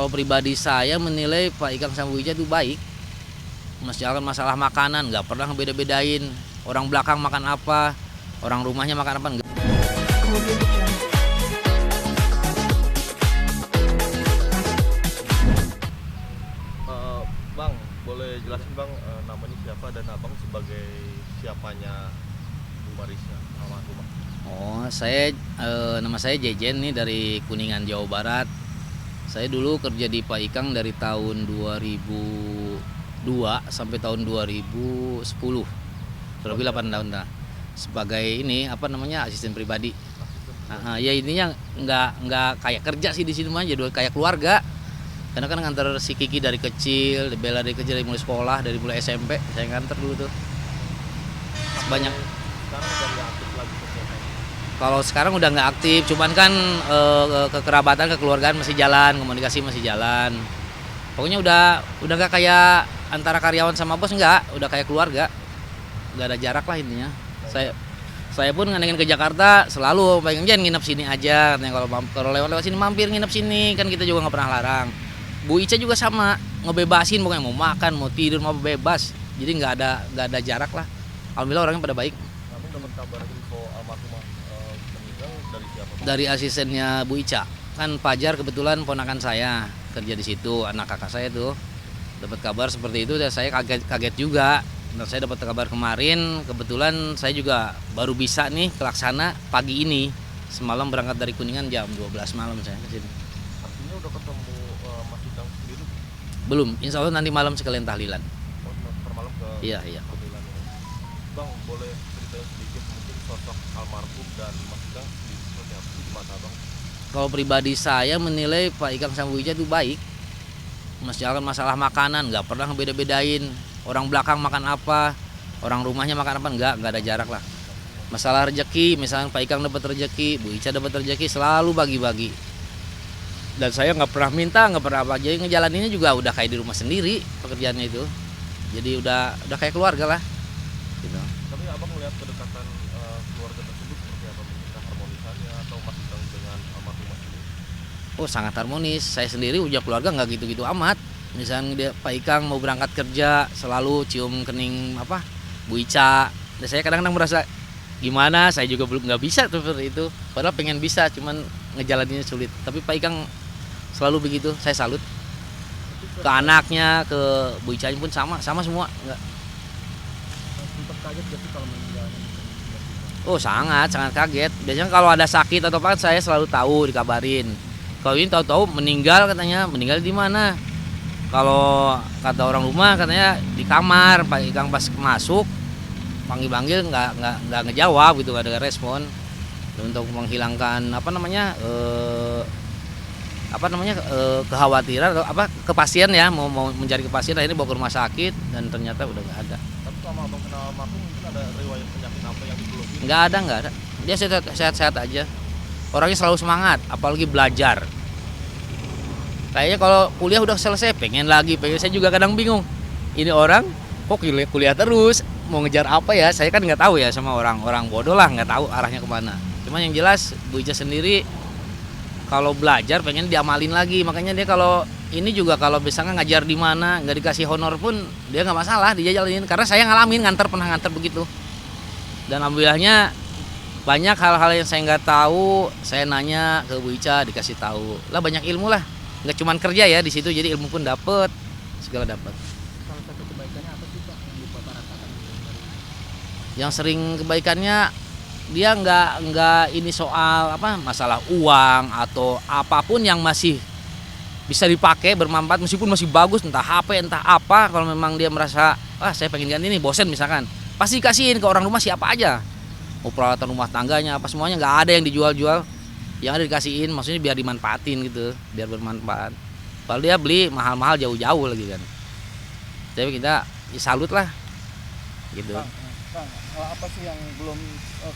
Kalau pribadi saya menilai Pak Ikang sama Bu Ica itu baik. Misalkan masalah makanan nggak pernah beda-bedain. Orang belakang makan apa, orang rumahnya makan apa enggak. Bang, boleh jelasin Bang namanya siapa dan Abang sebagai siapanya Bu Marissa almarhumah? Nama saya Jejen nih dari Kuningan, Jawa Barat. Saya dulu kerja di Pak Ikang dari tahun 2002 sampai tahun 2010. Kurang lebih 8 tahun dah. Sebagai asisten pribadi. Ya intinya nggak kayak kerja sih di sini mah, jadi kayak keluarga. Karena kan nganter si Kiki dari kecil, Bella dari kecil, dari mulai sekolah, dari mulai SMP, saya nganter dulu tuh. Banyak. Sekarang udah nggak aktif lagi kerjanya? Kalau sekarang udah nggak aktif, cuman kan kekerabatan, kekeluargaan masih jalan, komunikasi masih jalan. Pokoknya udah nggak kayak antara karyawan sama bos, udah kayak keluarga, nggak ada jarak lah intinya. Saya pun nganterin ke Jakarta selalu pengen nginep sini aja, katanya kalau lewat sini mampir nginep sini, kan kita juga nggak pernah larang. Bu Ica juga sama, ngebebasin pokoknya mau makan, mau tidur, mau bebas. Jadi nggak ada jarak lah. Alhamdulillah orangnya pada baik. Namun dapat kabar info almarhumah meninggal dari siapa Bang? Dari asistennya Bu Ica. Kan Fajar kebetulan ponakan saya kerja di situ, anak kakak saya tuh. Dapat kabar seperti itu, dan saya kaget juga. Dan saya dapat kabar kemarin, kebetulan saya juga baru bisa nih ke Laksana pagi ini. Semalam berangkat dari Kuningan jam 12 malam saya ke sini. Artinya udah ketemu Mas Ikang sendiri? Belum, insya Allah nanti malam sekalian tahlilan. Oh, ntar malam ke Iya. panggilan ya. Bang, boleh ceritain sedikit mungkin sosok almarhum dan Mas Ikang seperti apa sih di mata Bang? Kalau pribadi saya menilai Pak Ikang sama Bu Ica itu baik. Misalkan masalah makanan nggak pernah beda-bedain. Orang belakang makan apa, orang rumahnya makan apa, nggak ada jarak lah. Masalah rezeki, misalnya Pak Ikang dapat rezeki, Bu Ica dapat rezeki, selalu bagi-bagi. Dan saya nggak pernah minta, nggak pernah apa, jadi ngejalaninnya juga udah kayak di rumah sendiri pekerjaannya itu. Jadi udah kayak keluarga lah. Gitu. Tapi Abang melihat kedekatan keluarga tersebut seperti apa? Mungkin keharmonisannya atau Mas Ikang dengan almarhumah sendiri? Oh, sangat harmonis. Saya sendiri udah keluarga nggak gitu-gitu amat. Misalnya Pak Ikang mau berangkat kerja selalu cium kening Bu Ica. Dan saya kadang-kadang merasa gimana, saya juga belum nggak bisa tuh seperti itu. Padahal pengen bisa, cuman ngejalaninnya sulit. Tapi Pak Ikang selalu begitu, saya salut. Ke anaknya, ke Bu Ica pun sama semua. Enggak. Sempat kaget gak sih kalau meninggal? Oh, sangat kaget. Biasanya kalau ada sakit atau apa saya selalu tahu, dikabarin. Kalau ini tahu-tahu meninggal, katanya meninggal di mana? Kalau kata orang rumah katanya di kamar. Pak Ikang pas masuk panggil nggak ngejawab gitu, nggak ada respon. Untuk menghilangkan kekhawatiran atau kepastian ya, mau mencari kepastian, akhirnya bawa ke rumah sakit dan ternyata udah nggak ada. Tapi selama Abang kenal almarhum mungkin ada riwayat penyakit apa yang dikeluhin? Nggak ada. Dia sehat-sehat aja. Orangnya selalu semangat, apalagi belajar. Kayaknya kalau kuliah udah selesai, pengen lagi. Saya juga kadang bingung. Ini orang kok kuliah terus, mau ngejar apa ya? Saya kan nggak tahu ya, sama orang bodoh lah, nggak tahu arahnya kemana. Cuma yang jelas Bu Ica sendiri kalau belajar pengen diamalin lagi. Makanya dia kalau ini juga kalau misalnya ngajar di mana nggak dikasih honor pun dia nggak masalah, dia jalanin. Karena saya ngalamin pernah nganter begitu. Dan alhamdulillahnya banyak hal-hal yang saya nggak tahu, saya nanya ke Bu Ica, dikasih tahu. Lah banyak ilmu lah. Nggak cuma kerja ya di situ, jadi ilmu pun dapat, segala dapat. Salah satu kebaikannya apa sih Pak yang Bapak rasakan? Yang sering kebaikannya dia nggak ini soal masalah uang atau apapun yang masih bisa dipakai bermanfaat, meskipun masih bagus, entah HP entah apa. Kalau memang dia merasa saya pengen ganti nih, bosen misalkan, pasti kasihin ke orang rumah siapa aja. Mau peralatan rumah tangganya apa semuanya, nggak ada yang dijual-jual. Yang ada dikasihin, maksudnya biar dimanfaatin gitu, biar bermanfaat. Kalau dia beli mahal-mahal jauh-jauh lagi kan. Tapi kita salut lah gitu. Bang, apa sih yang belum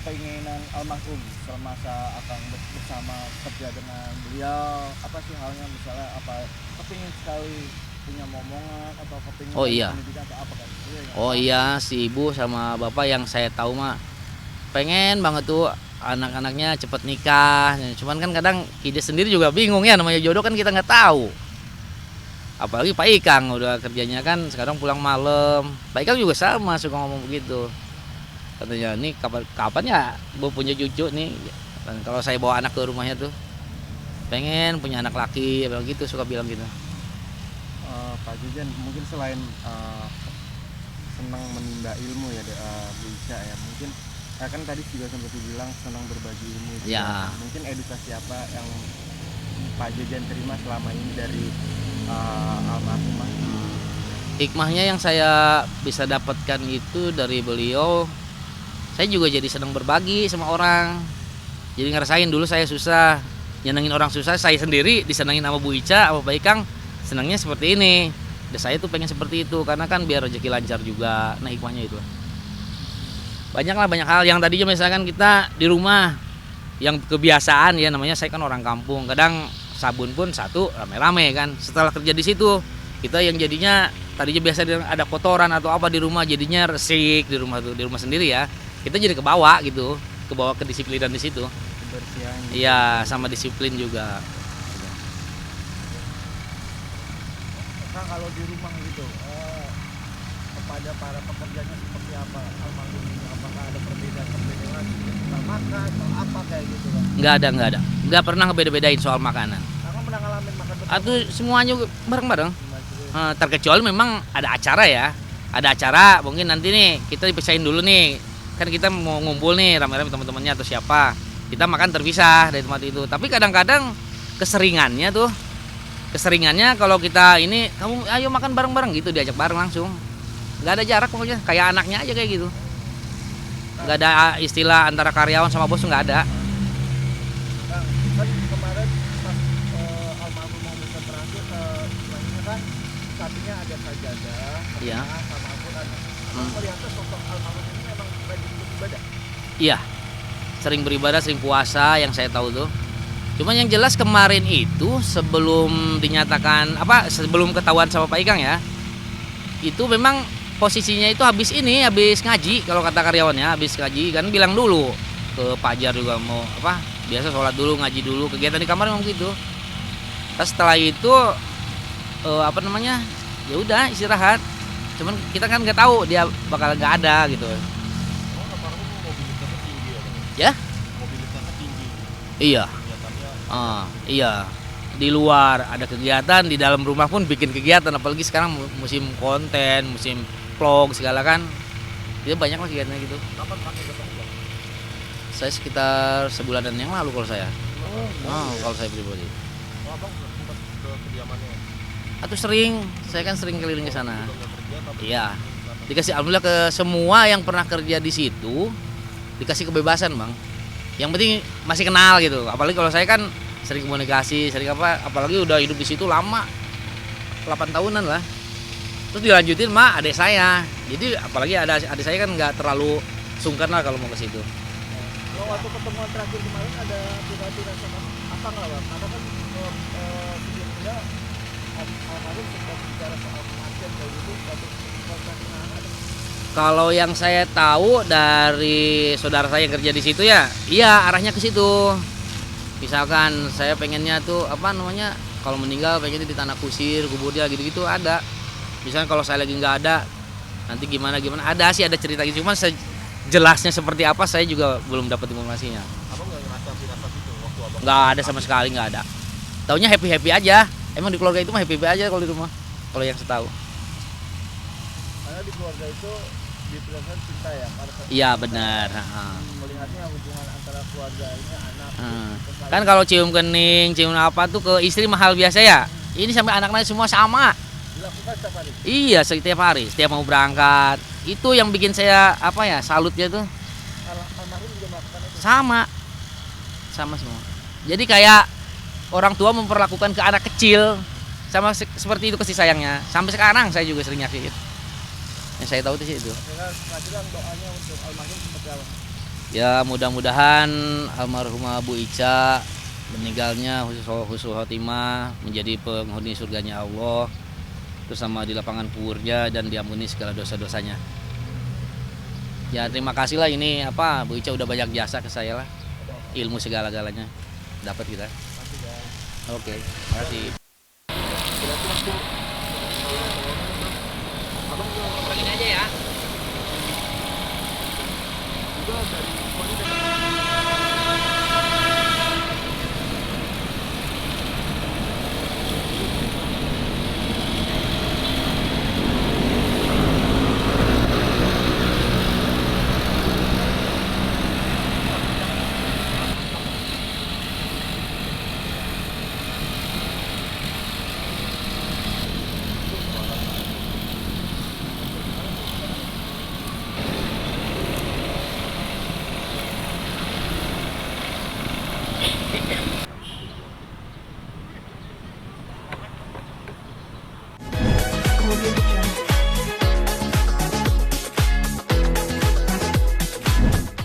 keinginan almarhum semasa Akang bersama kerja dengan beliau? Apa sih halnya, misalnya apa kepingin sekali punya momongan atau kepingin pendidikan atau apa kan? Iya, si ibu sama bapak yang saya tahu mah pengen banget tuh anak-anaknya cepet nikah. Cuman kan kadang kita sendiri juga bingung ya, namanya jodoh kan kita nggak tahu. Apalagi Pak Ikang udah kerjanya kan sekarang pulang malam. Pak Ikang juga sama suka ngomong begitu. Katanya nih kapan ya gue punya cucu nih. Dan kalau saya bawa anak ke rumahnya tuh pengen punya anak laki, bilang gitu, suka bilang gitu. Pak Jejen, mungkin selain senang menimba ilmu ya Bu Ica ya, mungkin kan tadi juga sempat dibilang senang berbagi ilmu juga. Ya. Mungkin edukasi apa yang Pak Jejen terima selama ini dari almarhumah? Hikmahnya yang saya bisa dapatkan itu dari beliau, saya juga jadi senang berbagi sama orang. Jadi ngerasain dulu saya susah, nyenengin orang susah, saya sendiri disenengin sama Bu Ica, sama Pak Ikang, senangnya seperti ini. Dan saya tuh pengen seperti itu, karena kan biar rezeki lancar juga. Nah hikmahnya itu. Banyak hal yang tadinya misalkan kita di rumah, yang kebiasaan ya namanya, saya kan orang kampung, kadang sabun pun satu rame-rame kan. Setelah kerja di situ, kita yang jadinya tadinya biasa ada kotoran atau apa di rumah, jadinya resik di rumah tuh, di rumah sendiri ya. Kita jadi kebawa gitu, kebawa kedisiplinan di situ. Kebersihan. Iya, sama disiplin juga. Nah, kalau di rumah gitu, kepada para pekerjanya seperti apa almarhum ini? Apakah ada perbedaan soal makan atau apa kayak gitu kan? Nggak ada. Nggak pernah ngebeda-bedain soal makanan. Kakak pernah ngalamin makan bersama? Atau semuanya bareng-bareng. Terkecuali memang ada acara ya. Ada acara, mungkin nanti nih kita dipisahin dulu nih. Kan kita mau ngumpul nih rame-rame teman-temannya atau siapa. Kita makan terpisah dari tempat itu. Tapi kadang-kadang keseringannya kalau kita ini, kamu ayo makan bareng-bareng gitu, diajak bareng langsung. Nggak ada jarak pokoknya, kayak anaknya aja kayak gitu. Nggak ada istilah antara karyawan sama bos, nggak ada. Nah, kan kemarin pas almarhum mau bisa terakhir, istilahnya kan sampingnya ada sajadah, Iya. sama Al-Quran. Abang melihatnya sosok almarhum ini memang rajin beribadah. Iya, sering beribadah, sering puasa yang saya tahu tuh. Cuman yang jelas kemarin itu sebelum dinyatakan sebelum ketahuan sama Pak Ikang ya, itu memang posisinya itu habis ngaji, kalau kata karyawannya habis ngaji kan, bilang dulu ke Pajar juga mau biasa sholat dulu, ngaji dulu, kegiatan di kamar memang gitu. Terus setelah itu ya udah istirahat. Cuman kita kan nggak tahu dia bakal nggak ada gitu. Almarhum mobilitasnya tinggi ya Bang? Ya? Mobilitasnya tinggi. Iya. Kegiatannya Iya. Di luar ada kegiatan, di dalam rumah pun bikin kegiatan, apalagi sekarang musim konten, musim vlog segala kan. Itu banyak lah kegiatannya gitu. kapan pakai ketemu Bang? Saya sekitar sebulanan yang lalu kalau saya. Kalau saya pribadi. Oh, Abang sempat ke kediamannya. Atau sering, saya kan sering keliling ke sana. Udah nggak kerja tapi Iya. Dikasih alhamdulillah ke semua yang pernah kerja di situ, dikasih kebebasan, Bang. Yang penting masih kenal gitu. Apalagi kalau saya kan sering komunikasi, apalagi udah hidup di situ lama. 8 tahunan lah. Terus dilanjutin sama adik saya. Jadi apalagi ada adik saya kan nggak terlalu sungkan lah kalau mau ke situ. Kalau waktu pertemuan terakhir kemarin ada tiba-tiba sama apa nggak Bang? Karena kan sebelumnya almarhum sempat bicara soal kematian kayak gitu, waktu pertengahan ada. Kalau yang saya tahu dari saudara saya yang kerja di situ ya, iya arahnya ke situ. Misalkan saya pengennya tuh kalau meninggal pengennya di tanah kusir, kuburnya gitu-gitu ada. Misalnya kalau saya lagi nggak ada, nanti gimana ada cerita gitu. Cuma jelasnya seperti apa saya juga belum dapat informasinya. Abang nggak ngerasa firasat itu waktu Abang? Nggak ada sama sekali, nggak ada. Taunya happy aja. Emang di keluarga itu mah happy aja kalau di rumah. Kalau yang saya tahu. Karena di keluarga itu diperlihatkan cinta ya. Iya benar. Melihatnya hubungan antara keluarga ini anak. Kan kalau cium kening, cium apa tuh ke istri mahal biasa ya. Ini sampai anak-anak semua sama. Dilakukan setiap hari. Iya, setiap hari, setiap mau berangkat. Itu yang bikin saya salutnya tuh. Almarhum juga melakukan itu. Sama semua. Jadi kayak orang tua memperlakukan ke anak kecil sama seperti itu kasih sayangnya. Sampai sekarang saya juga sering nyakitin. Yang saya tahu itu. Sekarang doanya untuk almarhum seperti apa? Ya mudah-mudahan almarhumah Bu Ica meninggalnya husnul khotimah, menjadi penghuni surganya Allah, terus sama di lapangan kuburnya dan diampuni segala dosa-dosanya. Ya terima kasih lah ini Bu Ica udah banyak jasa ke saya lah, ilmu segala-galanya dapat kita. Oke, terima kasih. Berarti waktu aja ya. juga dari